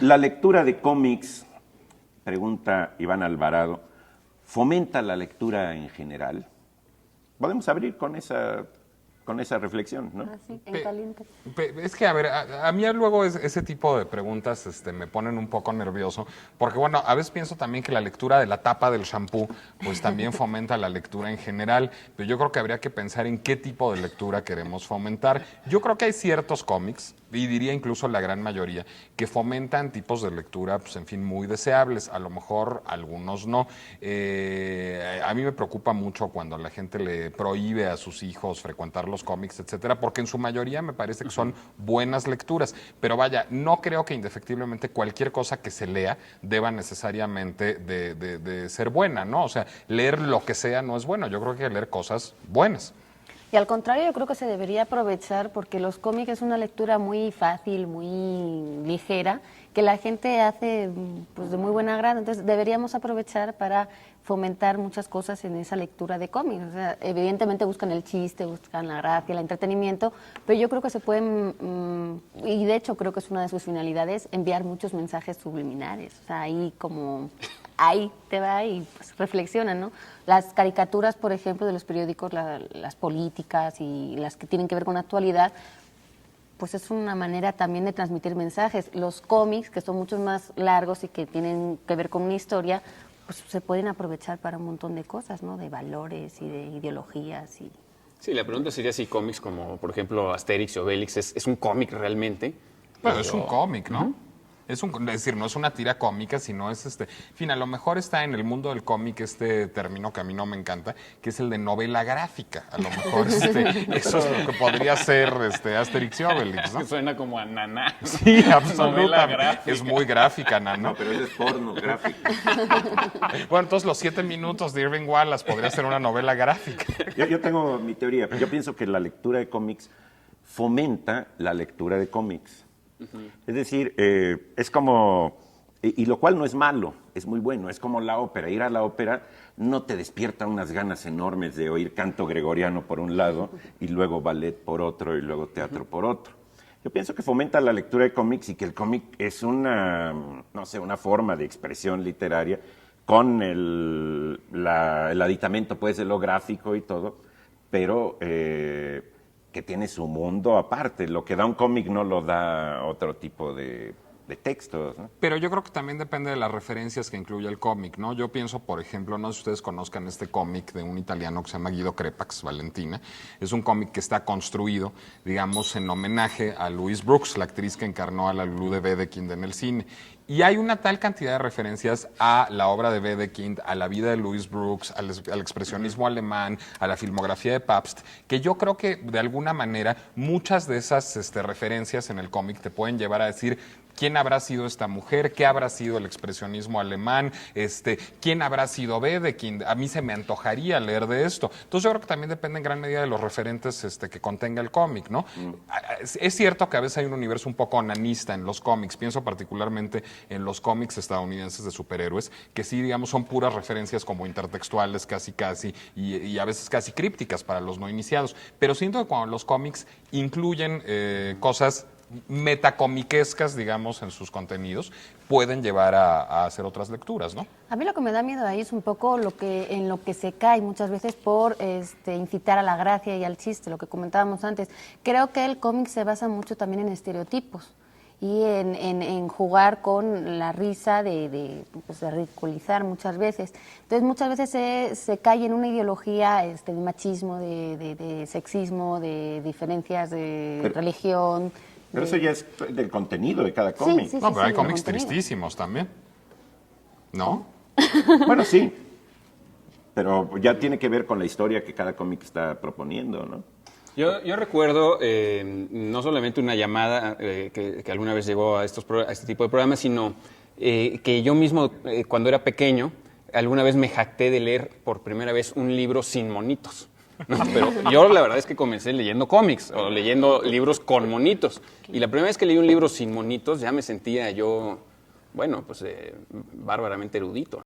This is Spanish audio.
La lectura de cómics, pregunta Iván Alvarado, ¿fomenta la lectura en general? Podemos abrir con esa reflexión, ¿no? Así, en caliente. Es que, a ver, a mí luego ese tipo de preguntas me ponen un poco nervioso, porque bueno, a veces pienso también que la lectura de la tapa del shampoo, pues también fomenta la lectura en general, pero yo creo que habría que pensar en qué tipo de lectura queremos fomentar. Yo creo que hay ciertos cómics, y diría incluso la gran mayoría, que fomentan tipos de lectura, pues en fin, muy deseables, a lo mejor algunos no. A mí me preocupa mucho cuando la gente le prohíbe a sus hijos frecuentar los cómics, etcétera, porque en su mayoría me parece que son buenas lecturas, pero vaya, no creo que indefectiblemente cualquier cosa que se lea deba necesariamente de ser buena, ¿no? O sea, leer lo que sea no es bueno, yo creo que hay que leer cosas buenas. Y al contrario, yo creo que se debería aprovechar porque los cómics es una lectura muy fácil, muy ligera, que la gente hace pues de muy buen agrado. Entonces deberíamos aprovechar para fomentar muchas cosas en esa lectura de cómics. O sea, evidentemente buscan el chiste, buscan la gracia, el entretenimiento, pero yo creo que se pueden, y de hecho creo que es una de sus finalidades, enviar muchos mensajes subliminares. O sea, ahí como... ahí te va y pues, reflexiona, ¿no? Las caricaturas, por ejemplo, de los periódicos, las políticas y las que tienen que ver con la actualidad, pues es una manera también de transmitir mensajes. Los cómics, que son mucho más largos y que tienen que ver con una historia, pues se pueden aprovechar para un montón de cosas, ¿no? De valores y de ideologías. Sí, la pregunta sería si cómics como, por ejemplo, Asterix y Obelix es un cómic realmente. Pero es un cómic, ¿no? Es decir, no es una tira cómica, sino es en fin, a lo mejor está en el mundo del cómic este término que a mí no me encanta, que es el de novela gráfica. A lo mejor eso es lo que podría ser Asterix y Obelix, ¿no? Suena como a naná. Sí, absolutamente. Es muy gráfica, Naná. No, pero eso es porno gráfico. Bueno, entonces los 7 minutos de Irving Wallace podría ser una novela gráfica. Yo tengo mi teoría. Yo pienso que la lectura de cómics fomenta la lectura de cómics. Es decir, es como, y lo cual no es malo, es muy bueno, es como la ópera. Ir a la ópera no te despierta unas ganas enormes de oír canto gregoriano por un lado y luego ballet por otro y luego teatro por otro. Yo pienso que fomenta la lectura de cómics y que el cómic es una, no sé, una forma de expresión literaria con el aditamento pues de lo gráfico y todo, pero que tiene su mundo aparte. Lo que da un cómic no lo da otro tipo de textos, ¿no? Pero yo creo que también depende de las referencias que incluye el cómic, ¿no? Yo pienso, por ejemplo, no sé si ustedes conozcan este cómic de un italiano que se llama Guido Crepax, Valentina. Es un cómic que está construido, digamos, en homenaje a Louise Brooks, la actriz que encarnó a la Lulu de Wedekind en el cine. Y hay una tal cantidad de referencias a la obra de Wedekind, a la vida de Louise Brooks, al expresionismo alemán, a la filmografía de Pabst, que yo creo que de alguna manera muchas de esas referencias en el cómic te pueden llevar a decir quién habrá sido esta mujer, qué habrá sido el expresionismo alemán, quién habrá sido Wedekind. A mí se me antojaría leer de esto. Entonces yo creo que también depende en gran medida de los referentes que contenga el cómic, ¿no? Es cierto que a veces hay un universo un poco onanista en los cómics. Pienso particularmente en los cómics estadounidenses de superhéroes, que sí, digamos, son puras referencias como intertextuales casi, y a veces casi crípticas para los no iniciados. Pero siento que cuando los cómics incluyen cosas metacomiquescas, digamos, en sus contenidos, pueden llevar a hacer otras lecturas, ¿no? A mí lo que me da miedo ahí es un poco en lo que se cae muchas veces por incitar a la gracia y al chiste, lo que comentábamos antes. Creo que el cómic se basa mucho también en estereotipos y en jugar con la risa de ridiculizar muchas veces. Entonces muchas veces se cae en una ideología de machismo, de sexismo, de diferencias de religión. Pero eso ya es del contenido de cada cómic. No, pero hay cómics tristísimos también, ¿no? Bueno, sí, pero ya tiene que ver con la historia que cada cómic está proponiendo, ¿no? Yo recuerdo no solamente una llamada que alguna vez llegó a este tipo de programas, sino que yo mismo, cuando era pequeño, alguna vez me jacté de leer por primera vez un libro sin monitos. No, pero yo la verdad es que comencé leyendo cómics o leyendo libros con monitos. Y la primera vez que leí un libro sin monitos ya me sentía yo, bueno, pues bárbaramente erudito.